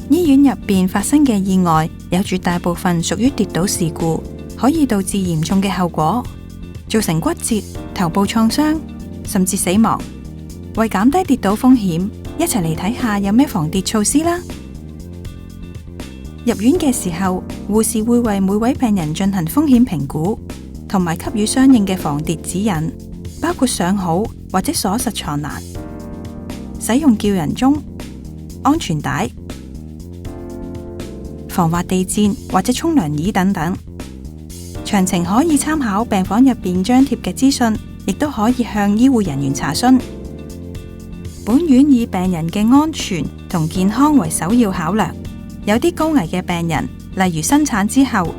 醫院入邊發生嘅意外，有絕大部分屬於跌倒事故，可以導致嚴重嘅後果，造成骨折、頭部創傷，甚至死亡。為減低跌倒風險，一齊嚟睇下有咩防跌措施啦。入院嘅時候，護士會為每位病人進行風險評估，同埋給予相應嘅防跌指引，包括上好或者鎖實床欄、使用吊人鐘、安全帶、防滑地墊或者沖涼椅等等。詳情可以參考病房入邊張貼嘅資訊，亦都可以向醫護人員查詢。本院以病人嘅安全同健康為首要考量。有啲高危嘅病人，例如生產之後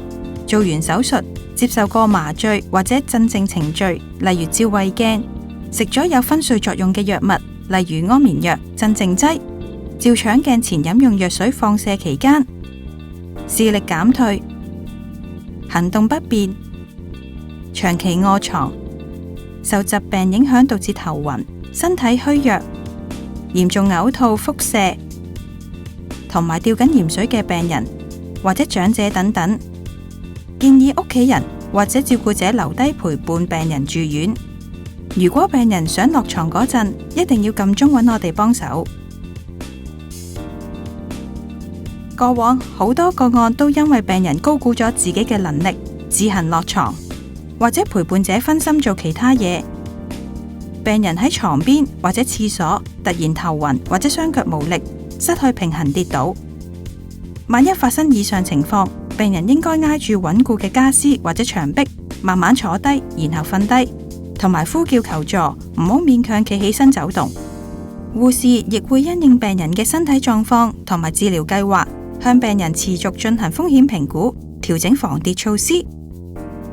做完手術，接受過麻醉或者鎮靜程序，例如照胃鏡，食咗有昏睡作用嘅藥物，例如安眠藥、鎮靜劑，照腸鏡前飲用藥水放射期間，視力減退、行動不便、長期臥床、受疾病影響導致頭暈、身體虛弱、嚴重嘔吐、腹瀉，同埋吊緊鹽水嘅病人或者長者等等，建議屋企人或者照顧者留低陪伴病人住院。如果病人想落床嗰陣，一定要撳鐘揾我哋幫手。過往好多個案都因為病人高估咗自己嘅能力，自行落床，或者陪伴者分心做其他嘢，病人喺床邊或者廁所突然頭暈或者雙腳無力，失去平衡跌倒。萬一發生以上情況，病人應該挨住穩固嘅家私或者牆壁，慢慢坐低，然後瞓低，同埋呼叫求助，唔好勉強企起身走動。護士亦會因應病人嘅身體狀況同埋治療計劃，向病人持續進行風險評估，調整防跌措施。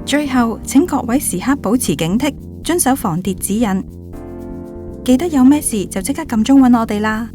最後，請各位時刻保持警惕，遵守防跌指引。記得有咩事就即刻撳鐘揾我哋啦。